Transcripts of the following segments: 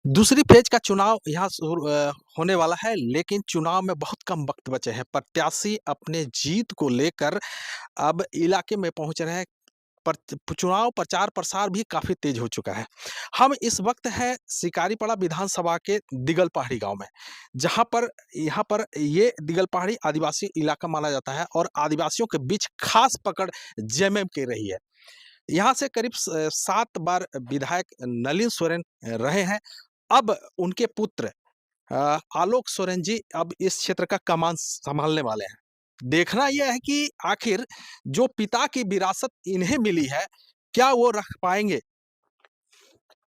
दूसरी फेज का चुनाव यहाँ होने वाला है, लेकिन चुनाव में बहुत कम वक्त बचे हैं। प्रत्याशी अपने जीत को लेकर अब इलाके में पहुंच रहे हैं। चुनाव प्रचार प्रसार भी काफी तेज हो चुका है। हम इस वक्त है शिकारीपाड़ा विधानसभा के दिगल पहाड़ी गांव में, जहां पर यहाँ पर ये दिगल पहाड़ी आदिवासी इलाका माना जाता है और आदिवासियों के बीच खास पकड़ जेएमएम की रही है। यहाँ से करीब 7 बार विधायक नलिन सोरेन रहे हैं। अब उनके पुत्र आलोक सोरेन जी अब इस क्षेत्र का कमान संभालने वाले हैं। देखना यह है कि आखिर जो पिता की विरासत इन्हें मिली है, क्या वो रख पाएंगे।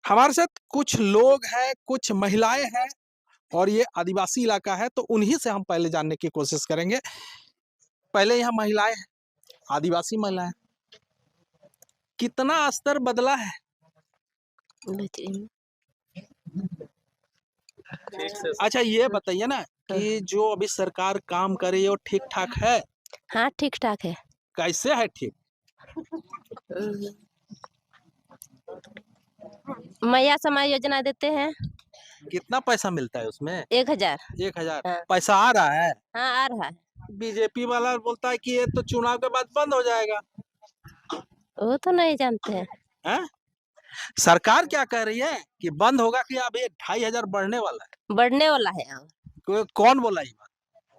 हमारे साथ कुछ लोग हैं, कुछ महिलाएं हैं और ये आदिवासी इलाका है, तो उन्हीं से हम पहले जानने की कोशिश करेंगे। पहले यहाँ महिलाएं, आदिवासी महिलाएं, कितना स्तर बदला है? अच्छा ये बताइए ना कि जो अभी सरकार काम कर रही है वो ठीक ठाक है? हाँ ठीक ठाक है। कैसे है ठीक? मैया समाज योजना देते हैं। कितना पैसा मिलता है उसमें? 1000। 1000 हाँ। पैसा आ रहा है? हाँ आ रहा है। बीजेपी वाला बोलता है कि ये तो चुनाव के बाद बंद हो जाएगा। वो तो नहीं जानते हैं। हैं? सरकार क्या कह रही है कि बंद होगा कि अब ये 2500 बढ़ने वाला है? बढ़ने वाला है। कौन बोला ये बात?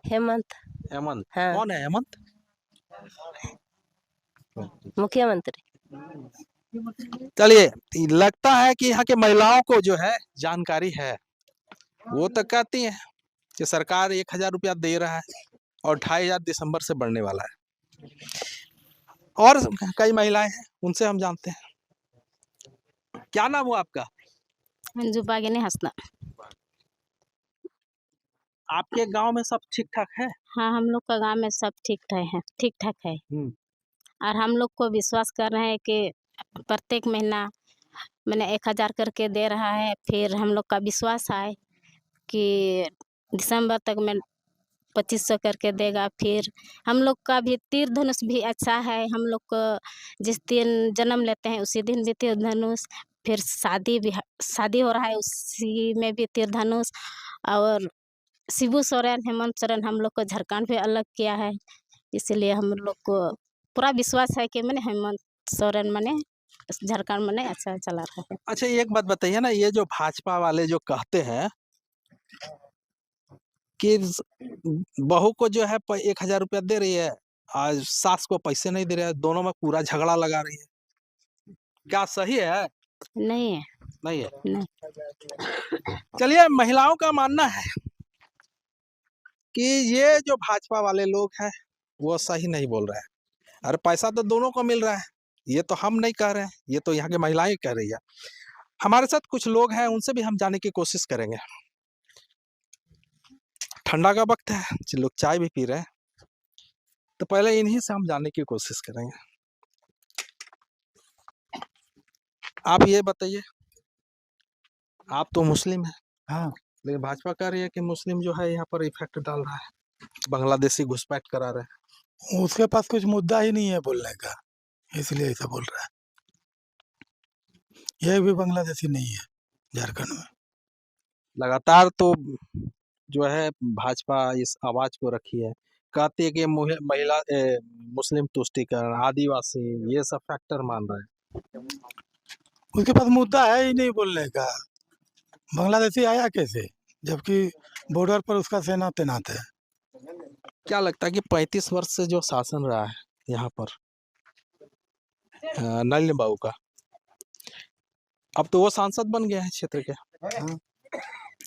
हेमंत। हेमंत। हाँ। कौन है हेमंत? मुख्यमंत्री। चलिए, लगता है कि यहाँ के महिलाओं को जो है जानकारी है। वो तो कहती है कि सरकार 1000 रुपया दे रहा है और 2500 दिसंबर से बढ़ने वाला है। और कई महिलाएं हैं, उनसे हम जानते हैं। क्या नाम हुआ आपका? मंजू बागेने हंसना। आपके गांव में सब ठीक ठाक है? हाँ हम लोग का गांव में सब ठीक ठाक है, ठीक ठाक है। और हम लोग को विश्वास कर रहे हैं कि प्रत्येक महीना मैंने 1000 करके दे रहा है। फिर हम लोग का विश्वास है कि दिसंबर तक में 2500 करके देगा। फिर हम लोग का भी तीर धनुष भी अच्छा है। हम लोग को जिस दिन जन्म लेते हैं उसी दिन भी तीर धनुष, फिर शादी हो रहा है उसी में भी तीर धनुष। और शिबू सोरेन, हेमंत सोरेन हम लोग को झारखंड भी अलग किया है, इसलिए हम लोग को पूरा विश्वास है कि मैंने हेमंत सोरेन मैंने झारखंड में अच्छा चला रहा है। अच्छा एक बात बताइए ना, ये जो भाजपा वाले जो कहते हैं कि बहू को जो है 1000 रुपया दे रही है, आज सास को पैसे नहीं दे रहे है, दोनों में पूरा झगड़ा लगा रही है, क्या सही है? नहीं है। नहीं है? नहीं। चलिए, महिलाओं का मानना है कि ये जो भाजपा वाले लोग हैं वो सही नहीं बोल रहे हैं। अरे पैसा तो दोनों को मिल रहा है, ये तो हम नहीं कह रहे हैं, ये तो यहाँ की महिलाएं कह रही है। हमारे साथ कुछ लोग हैं, उनसे भी हम जानने की कोशिश करेंगे। ठंडा का वक्त है, लोग चाय भी पी रहे हैं, तो पहले इन्हीं से हम जानने की कोशिश करेंगे। आप ये बताइए, आप तो मुस्लिम हैं। हाँ। लेकिन भाजपा कह रही है कि मुस्लिम जो है यहाँ पर इफेक्ट डाल रहा है, बांग्लादेशी घुसपैठ करा रहे हैं। उसके पास कुछ मुद्दा ही नहीं है बोलने का, इसलिए ऐसा बोल रहा है। यह भी बांग्लादेशी नहीं है झारखंड में। लगातार तो जो है भाजपा इस आवाज को रखी है, कहती है कि महिला मुस्लिम तुष्टीकरण, आदिवासी, ये सब फैक्टर मान रहे हैं। उसके पास मुद्दा है ही नहीं बोलने का। बांग्लादेशी आया कैसे, जबकि बॉर्डर पर उसका सेना तैनात है। क्या लगता है कि 35 वर्ष से जो शासन रहा है यहाँ पर नलिन बाबू का, अब तो वो सांसद बन गए हैं क्षेत्र के। हाँ।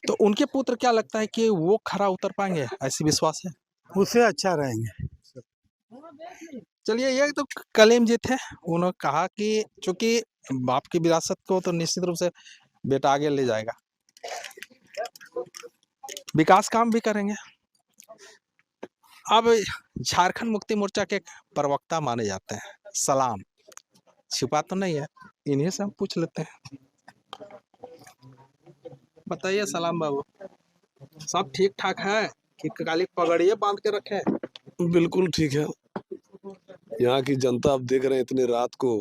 तो उनके पुत्र, क्या लगता है कि वो खरा उतर पाएंगे, ऐसी विश्वास है? उससे अच्छा रहेंगे। चलिए, ये तो कलीम जी थे, उन्होंने कहा कि चूंकि बाप की विरासत को तो निश्चित रूप से बेटा आगे ले जाएगा, विकास काम भी करेंगे। अब झारखंड मुक्ति मोर्चा के प्रवक्ता माने जाते हैं सलाम, छिपा तो नहीं है, इन्हीं से हम पूछ लेते हैं। बताइए सलाम बाबू, सब ठीक ठाक है कि काली पगड़िए बांध के रखे? बिल्कुल ठीक है। यहाँ की जनता आप देख रहे हैं, इतनी रात को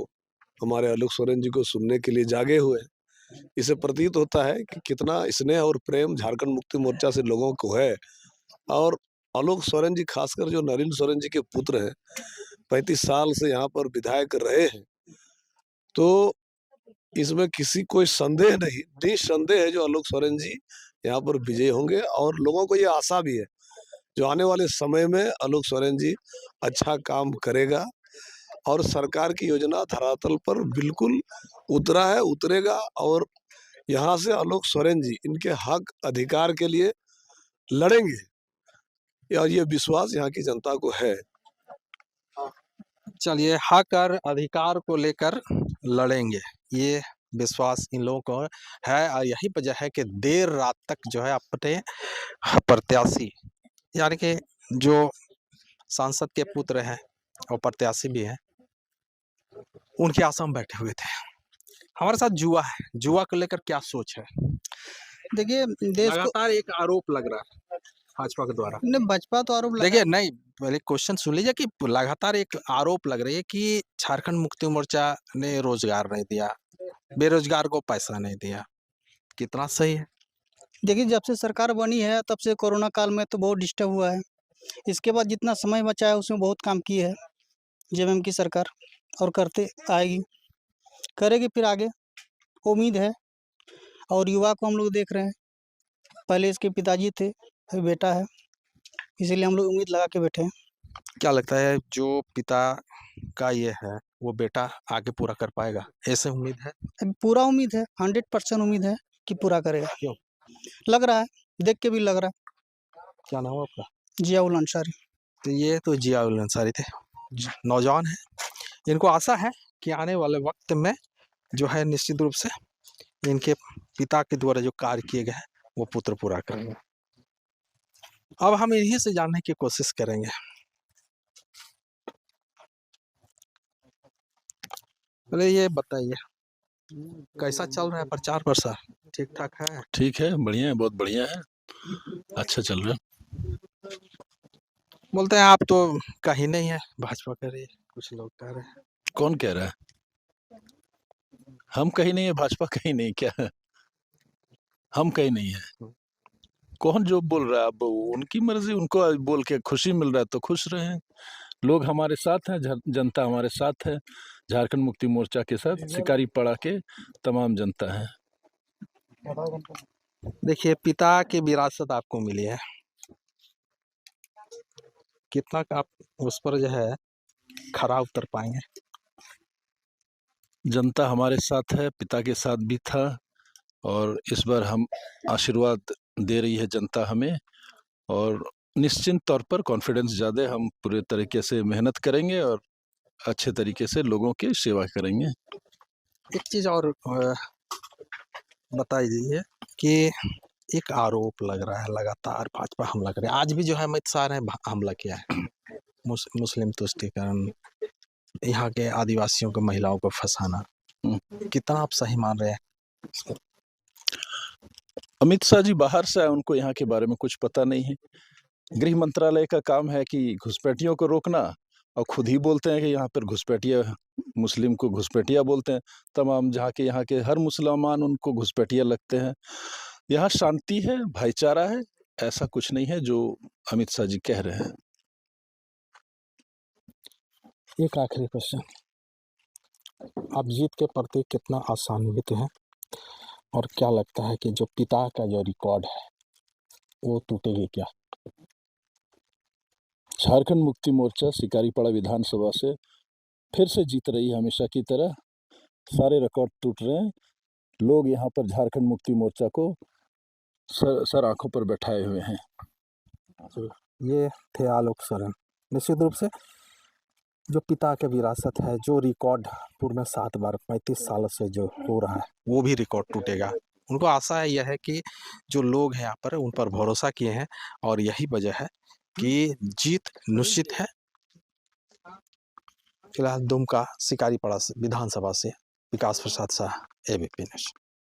हमारे आलोक सोरेन जी को सुनने के लिए जागे हुए। इससे प्रतीत होता है कि कितना स्नेह और प्रेम झारखंड मुक्ति मोर्चा से लोगों को है। और आलोक सोरेन जी, खासकर जो नरेंद्र सोरेन जी के पुत्र हैं, 35 साल से यहाँ पर विधायक रहे हैं, तो इसमें किसी कोई संदेह नहीं, निस्संदेह है जो आलोक सोरेन जी यहाँ पर विजयी होंगे। और लोगों को ये आशा भी है जो आने वाले समय में आलोक सोरेन जी अच्छा काम करेगा और सरकार की योजना धरातल पर बिल्कुल उतरा है, उतरेगा। और यहाँ से आलोक सोरेन जी इनके हक अधिकार के लिए लड़ेंगे और ये विश्वास यहाँ की जनता को है। चलिए, हक और अधिकार को लेकर लड़ेंगे, ये विश्वास इन लोगों को है। और यही वजह है कि देर रात तक जो है अपने प्रत्याशी, यानी कि जो सांसद के पुत्र हैं और प्रत्याशी भी हैं, उनकी आशा में बैठे हुए थे। हमारे साथ जुआ है, जुआ को लेकर क्या सोच है? देखिए देश को लगातार एक आरोप लग रहा है भाजपा के द्वारा। ने भाजपा तो आरोप लगा देखिए, नहीं, पहले क्वेश्चन सुन लीजिए कि लगातार एक आरोप लग रही है कि झारखंड मुक्ति मोर्चा ने रोजगार नहीं दिया, बेरोजगार को पैसा नहीं दिया। कितना सही है? देखिए जब से सरकार बनी है तब से कोरोना काल में तो बहुत डिस्टर्ब हुआ है। इसके बाद जितना समय बचा है उसमें बहुत काम की है जेएमएम की सरकार, और करते आएगी, करेगी फिर आगे, उम्मीद है। और युवा को हम लोग देख रहे हैं, पहले इसके पिताजी थे, अभी बेटा है, इसीलिए हम लोग उम्मीद लगा के बैठे हैं। क्या लगता है जो पिता का ये है वो बेटा आगे पूरा कर पाएगा, ऐसे उम्मीद है? अभी पूरा उम्मीद है, 100% उम्मीद है कि पूरा करेगा। क्यों? लग रहा है, देख के भी लग रहा है। क्या नाम है आपका? जियाउल अंसारी। तो ये तो जियाउल अंसारी थे, नौजवान है, इनको आशा है कि आने वाले वक्त में जो है निश्चित रूप से इनके पिता के द्वारा जो कार्य किए गए हैं वो पुत्र पूरा करेंगे। अब हम इन्हीं से जानने की कोशिश करेंगे। पहले ये बताइए, कैसा चल रहा है प्रचार प्रसार? ठीक ठाक है? ठीक है, बढ़िया है, बहुत बढ़िया है, अच्छा चल रहा है। बोलते हैं आप तो कहीं नहीं है, भाजपा कर रही है, कुछ लोग कह रहे हैं। कौन कह रहा है? हम कहीं नहीं है, भाजपा कहीं नहीं, क्या हम कहीं नहीं है? कौन जो बोल रहा है, अब उनकी मर्जी, उनको बोल के खुशी मिल रहा है तो खुश रहे हैं। लोग हमारे साथ हैं, जनता हमारे साथ है, झारखंड मुक्ति मोर्चा के साथ शिकारी पड़ा के तमाम जनता है। देखिए, पिता की विरासत आपको मिली है, कितना का आप उस पर जो है खरा उतर पाएंगे? जनता हमारे साथ है, पिता के साथ भी था, और इस बार हम आशीर्वाद दे रही है जनता हमें, और निश्चिंत तौर पर कॉन्फिडेंस ज़्यादा, हम पूरे तरीके से मेहनत करेंगे और अच्छे तरीके से लोगों की सेवा करेंगे। एक चीज़ और बता दीजिए कि एक आरोप लग रहा है लगातार भाजपा हमला करे, आज भी जो है अमित शाह ने हमला किया है, मुस्लिम तुष्टीकरण, यहाँ के आदिवासियों को, महिलाओं को फंसाना, कितना आप सही मान रहे हैं? अमित शाह जी बाहर से आए, उनको यहाँ के बारे में कुछ पता नहीं है। गृह मंत्रालय का काम है कि घुसपैठियों को रोकना, और खुद ही बोलते हैं कि यहाँ पर घुसपैठिया, मुस्लिम को घुसपैठिया बोलते हैं। तमाम यहाँ के हर मुसलमान उनको घुसपैठिया लगते हैं। यहाँ शांति है, भाईचारा है, ऐसा कुछ नहीं है जो अमित शाह जी कह रहे हैं। एक आखिरी क्वेश्चन, आप जीत के प्रति कितना आशान्वित हैं, और क्या लगता है कि जो पिता का जो रिकॉर्ड है वो टूटेगी क्या? झारखंड मुक्ति मोर्चा शिकारीपाड़ा विधानसभा से फिर से जीत रही है, हमेशा की तरह। सारे रिकॉर्ड टूट रहे हैं, लोग यहाँ पर झारखंड मुक्ति मोर्चा को सर आंखों पर बैठाए हुए हैं। ये थे आलोक सोरेन। निश्चित रूप से जो पिता के विरासत है, जो रिकॉर्ड पूर्व में 7 बार 35 साल से जो हो रहा है वो भी रिकॉर्ड टूटेगा। उनको आशा है यह है कि जो लोग हैं यहाँ पर उन पर भरोसा किए हैं, और यही वजह है कि जीत निश्चित है। फिलहाल दुमका शिकारीपाड़ा विधानसभा से विकास प्रसाद शाह, एबीपी न्यूज़।